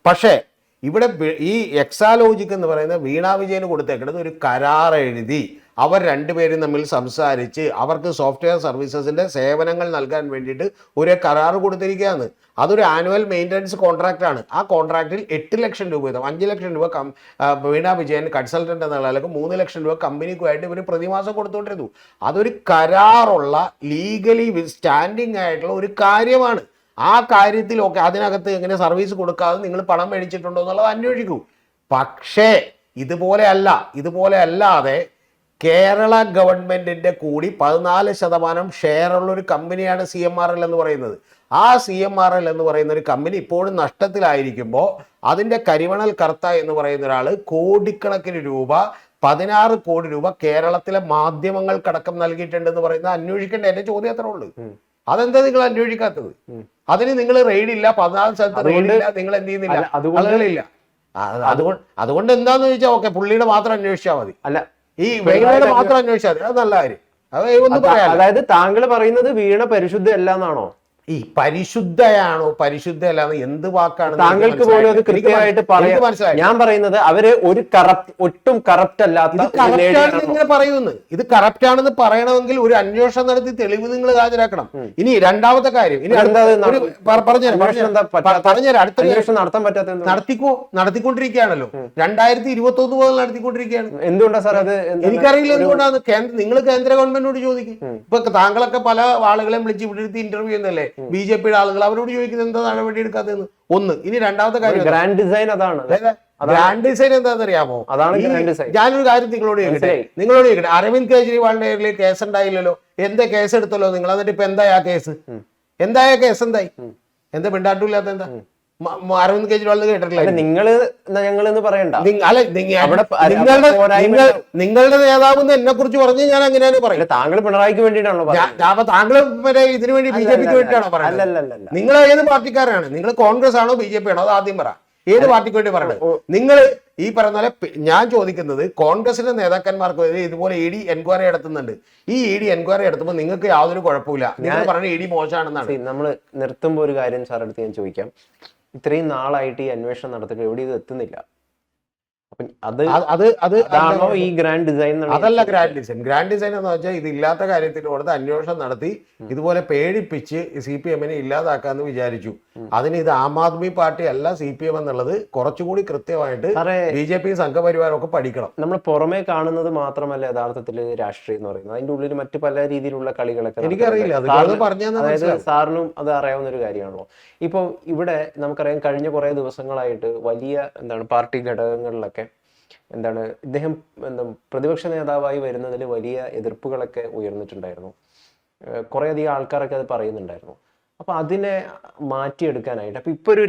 പക്ഷേ ഇവിടെ ഈ എക്സാലോജിക് എന്ന് പറയുന്ന വീണ വിജയന് കൊടുത്തേക്കുന്നത് ഒരു കരാർ എഴുതി അവർ രണ്ടുപേരും തമ്മിൽ സംസാരിച്ച് അവർക്ക് സോഫ്റ്റ്വെയർ സർവീസസിന്റെ സേവനങ്ങൾ നൽകാൻ വേണ്ടിയിട്ട് ഒരു കരാർ കൊടുത്തിരിക്കുകയാണ്. അതൊരു ആനുവൽ മെയിൻ്റനൻസ് കോൺട്രാക്ട് ആണ്. ആ കോൺട്രാക്റ്റിൽ 8 ലക്ഷം രൂപ വീതം 5 ലക്ഷം രൂപ വീണ വിജയൻ കൺസൾട്ടന്റ് എന്ന നിലയിലേക്ക് 3 ലക്ഷം രൂപ കമ്പനിക്കുമായിട്ട് ഇവർ പ്രതിമാസം കൊടുത്തുകൊണ്ടിരുന്നു. അതൊരു കരാറുള്ള ലീഗലി സ്റ്റാൻഡിങ് ആയിട്ടുള്ള ഒരു കാര്യമാണ്. ആ കാര്യത്തിലൊക്കെ അതിനകത്ത് എങ്ങനെ സർവീസ് കൊടുക്കാതെ നിങ്ങൾ പണം മേടിച്ചിട്ടുണ്ടോ എന്നുള്ളത് അന്വേഷിക്കൂ. പക്ഷേ ഇതുപോലെ അല്ലാതെ കേരള ഗവൺമെന്റിന്റെ കൂടി 14% ഷെയറുള്ള ഒരു കമ്പനിയാണ് CMRL എന്ന് പറയുന്നത്. ആ CMRL എന്ന് പറയുന്ന ഒരു കമ്പനി ഇപ്പോഴും നഷ്ടത്തിലായിരിക്കുമ്പോൾ അതിന്റെ കരിമണൽ കർത്ത എന്ന് പറയുന്ന ഒരാൾ കോടിക്കണക്കിന് രൂപ 16 കോടി രൂപ കേരളത്തിലെ മാധ്യമങ്ങൾക്കടക്കം നൽകിയിട്ടുണ്ടെന്ന് പറയുന്നത് അന്വേഷിക്കേണ്ട. എന്റെ ചോദ്യം അത്രേ ഉള്ളൂ. അതെന്താ നിങ്ങൾ അന്വേഷിക്കാത്തത്? അതിന് നിങ്ങൾ റെയ്ഡ് ഇല്ല, 14 സ്ഥലത്ത് റെയ്ഡ് ഇല്ല, നിങ്ങൾ എന്ത് ചെയ്യുന്നില്ല? ആളുകളില്ല. അതുകൊണ്ട് എന്താന്ന് ചോദിച്ചാൽ ഓക്കെ, പുള്ളിയുടെ മാത്രം അന്വേഷിച്ചാൽ മതി. അല്ല, ഈ വീണയുടെ മാത്രം അന്വേഷിച്ചാൽ മതി. അത് നല്ല കാര്യം. അതായത് താങ്കൾ പറയുന്നത് വീണ പരിശുദ്ധ അല്ല എന്നാണോ? ഈ പരിശുദ്ധയാണോ പരിശുദ്ധയല്ലാന്ന് എന്ത് വാക്കാണ്? താങ്കൾക്ക് പോലും അത് കൃത്യമായിട്ട് പറയാൻ മനസ്സിലായി. ഞാൻ പറയുന്നത് അവര് ഒട്ടും കറപ്റ്റ് അല്ലാത്ത പറയുന്നു. ഇത് കറപ്റ്റ് ആണെന്ന് പറയണമെങ്കിൽ ഒരു അന്വേഷണം നടത്തി തെളിവ് നിങ്ങൾ ഹാജരാക്കണം. ഇനി രണ്ടാമത്തെ കാര്യം നടത്തിക്കൊണ്ടിരിക്കുകയാണല്ലോ. 2021 മുതൽ നടത്തിക്കൊണ്ടിരിക്കുകയാണ്. എന്തുകൊണ്ടാണ് സാർ അത്? എനിക്കറിയില്ല എന്തുകൊണ്ടാണ്. നിങ്ങൾ കേന്ദ്ര ഗവൺമെന്റിനോട് ചോദിക്കും. ഇപ്പൊ താങ്കളൊക്കെ പല ആളുകളെയും വിളിച്ച് ഇവിടെ ഇന്റർവ്യൂ ചെയ്യുന്നല്ലേ BJP ആളുകൾ, അവരോട് ചോദിക്കുന്നത് എന്താ നടപടി എടുക്കാത്തതെന്ന്. ഒന്ന്. ഇനി രണ്ടാമത്തെ കാര്യം ഗ്രാൻഡ് ഡിസൈൻ അതാണ്. ഗ്രാൻഡ് ഡിസൈൻ എന്താണെന്ന് അറിയാമോ? അതാണ് ഗ്രാൻഡ് ഡിസൈൻ. ഞാനൊരു കാര്യം നിങ്ങളോട് ചോദിക്കട്ടെ, അരവിന്ദ് കെജ്രിവാളിന്റെ കേസ് ഉണ്ടായില്ലല്ലോ, എന്താ കേസ് എടുത്തല്ലോ നിങ്ങൾ, എന്നിട്ട് ഇപ്പൊ എന്തായി ആ കേസ്? എന്തായ കേസ് എന്തായി? എന്താ മിണ്ടാട്ടില്ലാത്ത എന്താ? അരവിന്ദ് കെജ്രിവാളിന് കേട്ടിട്ടില്ല. ഞങ്ങളെന്ന് പറയണ്ട, നിങ്ങളുടെ നേതാവ് എന്നെ കുറിച്ച് പറഞ്ഞ് ഞാൻ അങ്ങനെയാണ് പറയുന്നത്. താങ്കൾ പിണറായിക്ക് വേണ്ടിയിട്ടാണോ? താങ്കൾ ഇതിനു വേണ്ടി ബി ജെ പിക്ക് വേണ്ടിയിട്ടാണോ പറയുന്നത്? നിങ്ങൾ ഏത് പാർട്ടിക്കാരാണ്? നിങ്ങൾ കോൺഗ്രസ് ആണോ ബി ജെ പി ആണോ? അത് ആദ്യം പറ. ഏത് പാർട്ടിക്ക് വേണ്ടി പറയുന്നത്? നിങ്ങൾ ഈ പറഞ്ഞ പോലെ ഞാൻ ചോദിക്കുന്നത്, കോൺഗ്രസിന്റെ നേതാക്കന്മാർക്ക് ഇതുപോലെ ഇ ഡി എൻക്വയറി നടത്തുന്നുണ്ട്. ഈ ഇ ഡി എൻക്വയറി നടത്തുമ്പോൾ നിങ്ങൾക്ക് യാതൊരു കുഴപ്പമില്ല, നിങ്ങൾ പറഞ്ഞ ഇ ഡി മോശമാണെന്നാണ്. നമ്മൾ നിർത്തുമ്പോൾ ഒരു കാര്യം സാർ അടുത്ത് ഞാൻ ചോദിക്കാം. ഇത്രയും നാളായിട്ട് ഈ അന്വേഷണം നടത്തിയിട്ട് എവിടെ ഇത് എത്തുന്നില്ല. അതാണോ ഈ ഗ്രാൻഡ് ഡിസൈൻ? അതല്ല ഗ്രാൻഡ് ഡിസൈൻ. ഗ്രാൻഡ് ഡിസൈൻ എന്ന് വെച്ചാൽ ഇതില്ലാത്ത കാര്യത്തിൽ കൊടുത്ത് അന്വേഷണം നടത്തി ഇതുപോലെ പേടിപ്പിച്ച് CPM-നെ ഇല്ലാതാക്കാന്ന് വിചാരിച്ചു. അതിന് ഇത് ആം ആദ്മി പാർട്ടി അല്ല CPM എന്നുള്ളത് കുറച്ചുകൂടി കൃത്യമായിട്ട് BJP സംഘപരിവാരമൊക്കെ പഠിക്കണം. നമ്മൾ പുറമേ കാണുന്നത് മാത്രമല്ല യഥാർത്ഥത്തിൽ രാഷ്ട്രീയം എന്ന് പറയുന്നത്, അതിന്റെ ഉള്ളിൽ മറ്റു പല രീതിയിലുള്ള കളികളൊക്കെ എനിക്കറിയില്ല. അതായത് സാറിനും അത് അറിയാവുന്ന ഒരു കാര്യമാണല്ലോ. ഇപ്പോൾ ഇവിടെ നമുക്കറിയാം, കഴിഞ്ഞ കുറെ ദിവസങ്ങളായിട്ട് വലിയ പാർട്ടി ഘടകങ്ങളിലൊക്കെ ഇദ്ദേഹം പ്രതിപക്ഷ നേതാവായി വരുന്നതിൽ വലിയ എതിർപ്പുകളൊക്കെ ഉയർന്നിട്ടുണ്ടായിരുന്നു. കുറേയധികം ആൾക്കാരൊക്കെ അത് പറയുന്നുണ്ടായിരുന്നു. അപ്പൊ അതിനെ മാറ്റിയെടുക്കാനായിട്ട് ഇപ്പൊ ഒരു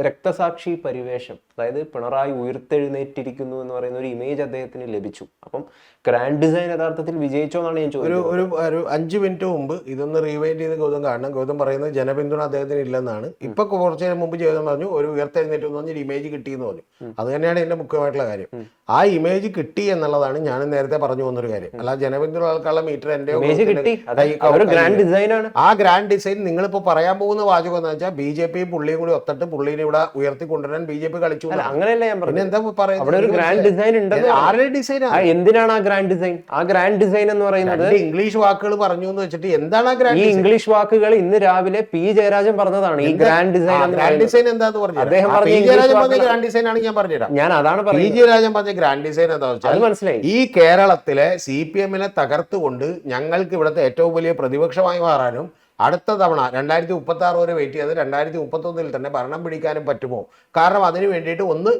രക്തസാക്ഷി പരിവേഷം, അതായത് പിണറായി ഉയർത്തെഴുന്നേറ്റിരിക്കുന്നു എന്ന് പറയുന്ന ഒരു ഇമേജ് അദ്ദേഹത്തിന് ലഭിച്ചു. അപ്പം ഗ്രാൻഡ് ഡിസൈൻ യഥാർത്ഥത്തിൽ വിജയിച്ചോ എന്നാണ് ഞാൻ ചോദിക്കുന്നത്. ഒരു 5 മിനിറ്റ് മുമ്പ് ഇതൊന്ന് റീവൈൻഡ് ചെയ്ത് ഗൗതം കാണണം. ഗൗതം പറയുന്നത് ജനപിന്തുണ അദ്ദേഹത്തിന് ഇല്ലെന്നാണ്. ഇപ്പൊ കുറച്ചു നേരം മുമ്പ് ചെയ്തെന്ന് പറഞ്ഞു ഒരു ഉയർത്തെഴുന്നേറ്റ് എന്ന് പറഞ്ഞൊരു ഇമേജ് കിട്ടിയെന്ന് പറഞ്ഞു. അത് തന്നെയാണ് ഇതിന്റെ മുഖ്യമായിട്ടുള്ള കാര്യം. ആ ഇമേജ് കിട്ടി എന്നുള്ളതാണ് ഞാൻ നേരത്തെ പറഞ്ഞു പോകുന്നൊരു കാര്യം. അല്ല ജനപിന്തുണ ആൾക്കുള്ള മീറ്റർ എന്റെ ആ ഗ്രാൻഡ് ഡിസൈൻ നിങ്ങളിപ്പോ പറയാൻ പോകുന്ന വാചകം എന്ന് വെച്ചാൽ BJP പുള്ളിയും കൂടി ഒത്തിട്ട് പുള്ളിനെ ഇവിടെ ഉയർത്തിക്കൊണ്ടുവരാൻ BJP കളിച്ചു. അങ്ങനെയല്ല ഞാൻ പറഞ്ഞത്. എന്താ പറയുന്നത്? ഗ്രാൻഡ് ഡിസൈൻ ആരുടെ ഡിസൈൻ? എന്തിനാണ് ആ ഗ്രാൻഡ് ഡിസൈൻ? ആ ഗ്രാൻഡ് ഡിസൈൻ എന്ന് പറയുന്നത് ഇംഗ്ലീഷ് വാക്കുകൾ പറഞ്ഞു എന്ന് വെച്ചിട്ട് എന്താണ് ആ ഗ്രാൻഡ്? ഈ ഇംഗ്ലീഷ് വാക്കുകൾ ഇന്ന് രാവിലെ P ജയരാജൻ പറഞ്ഞതാണ്. ഈ ഗ്രാൻഡ് ഡിസൈൻ ഗ്രാൻഡ് ഡിസൈൻ എന്താന്ന് പറഞ്ഞു അദ്ദേഹം ഗ്രാൻഡ് ഡിസൈൻ ആണ് ഞാൻ പറഞ്ഞുതരാം. ഞാൻ അതാണ് P ജയരാജൻ പറഞ്ഞ ഗ്രാൻഡ് ഡിസൈൻ എന്താ വെച്ചാൽ മനസ്സിലായി. ഈ കേരളത്തിലെ CPM-നെ തകർത്തുകൊണ്ട് ഞങ്ങൾക്ക് ഇവിടുത്തെ ഏറ്റവും വലിയ പ്രതിപക്ഷമായി മാറാനും അടുത്ത തവണ 2036 വരെ വെയിറ്റ് ചെയ്ത് 2031 തന്നെ ഭരണം പിടിക്കാനും പറ്റുമോ? കാരണം അതിന് വേണ്ടിയിട്ട് ഒന്ന്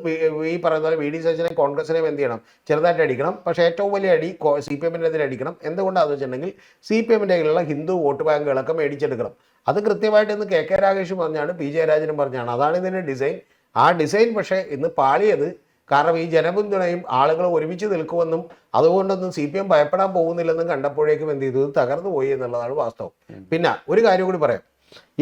ഈ പറയുന്ന പോലെ VD സച്ചിനെ കോൺഗ്രസിനെ എന്ത് ചെയ്യണം? ചെറുതായിട്ട് അടിക്കണം. പക്ഷേ ഏറ്റവും വലിയ അടി CPM-നെതിരെ അടിക്കണം. എന്തുകൊണ്ടാണെന്ന് വെച്ചിട്ടുണ്ടെങ്കിൽ CPM-ന്റെ കയ്യിലുള്ള ഹിന്ദു വോട്ട് ബാങ്കുകളൊക്കെ മേടിച്ചെടുക്കണം. അത് കൃത്യമായിട്ട് ഇന്ന് KK രാഗേഷ് പറഞ്ഞാണ്, P ജയരാജനും പറഞ്ഞാണ്. അതാണ് ഇതിന്റെ ഡിസൈൻ. ആ ഡിസൈൻ പക്ഷേ ഇന്ന് പാളിയത്. കാരണം ഈ ജനപിന്തുണയും ആളുകൾ ഒരുമിച്ച് നിൽക്കുമെന്നും അതുകൊണ്ടൊന്നും CPM ഭയപ്പെടാൻ പോകുന്നില്ലെന്നും കണ്ടപ്പോഴേക്കും എന്ത് ചെയ്തു? തകർന്നു പോയി എന്നുള്ളതാണ് വാസ്തവം. പിന്നെ ഒരു കാര്യം കൂടി പറയാം.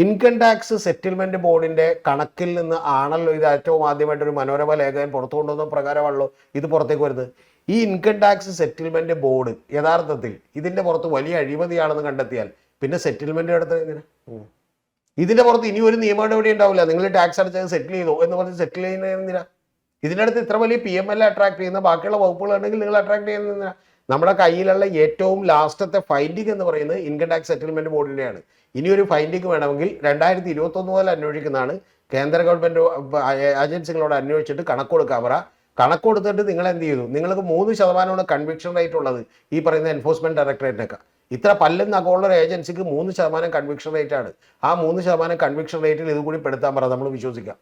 ഇൻകം ടാക്സ് സെറ്റിൽമെന്റ് ബോർഡിന്റെ കണക്കിൽ നിന്ന് ആണല്ലോ ഇത് ഏറ്റവും ആദ്യമായിട്ടൊരു മനോരമ ലേഖകൻ പുറത്തു കൊണ്ടുവന്ന പ്രകാരമാണല്ലോ ഇത് പുറത്തേക്ക് വരുന്നത്. ഈ ഇൻകം ടാക്സ് സെറ്റിൽമെന്റ് ബോർഡ് യഥാർത്ഥത്തിൽ ഇതിന്റെ പുറത്ത് വലിയ അഴിമതിയാണെന്ന് കണ്ടെത്തിയാൽ പിന്നെ സെറ്റിൽമെന്റ് നടത്തുന്നത് എന്തിനാ? ഇതിന്റെ പുറത്ത് ഇനി ഒരു നിയമ നടപടി ഉണ്ടാവില്ല. നിങ്ങൾ ടാക്സ് അടച്ചത് സെറ്റിൽ ചെയ്തോ എന്ന് പറഞ്ഞ് സെറ്റിൽ ചെയ്യുന്നത് എന്തിനാ? ഇതിനടുത്ത് ഇത്ര വലിയ PML അട്രാക്ട് ചെയ്യുന്ന ബാക്കിയുള്ള വകുപ്പുകൾ ഉണ്ടെങ്കിൽ നിങ്ങൾ അട്രാക്ട് ചെയ്യുന്ന നമ്മുടെ കയ്യിലുള്ള ഏറ്റവും ലാസ്റ്റത്തെ ഫൈൻഡിങ് എന്ന് പറയുന്നത് ഇൻകം ടാക്സ് സെറ്റിൽമെന്റ് ബോർഡിന്റെയാണ്. ഇനിയൊരു ഫൈൻഡിങ് വേണമെങ്കിൽ 2021 മുതൽ അന്വേഷിക്കുന്നതാണ്. കേന്ദ്ര ഗവൺമെന്റ് ഏജൻസികളോട് അന്വേഷിച്ചിട്ട് കണക്ക് കൊടുക്കാൻ പറ. കണക്ക് കൊടുത്തിട്ട് നിങ്ങൾ എന്ത് ചെയ്തു? നിങ്ങൾക്ക് 3% കൺവിക്ഷൻ റേറ്റ് ഉള്ളത് ഈ പറയുന്ന എൻഫോഴ്സ്മെന്റ് ഡയറക്ടറേറ്റിനൊക്കെ. ഇത്ര പല്ലും നഖമുള്ള ഏജൻസിക്ക് 3% കൺവിക്ഷൻ റേറ്റ് ആണ്. ആ 3% കൺവിക്ഷൻ റേറ്റിൽ ഇത് കൂടി പെടുത്താൻ പറ, നമ്മൾ വിശ്വസിക്കാം.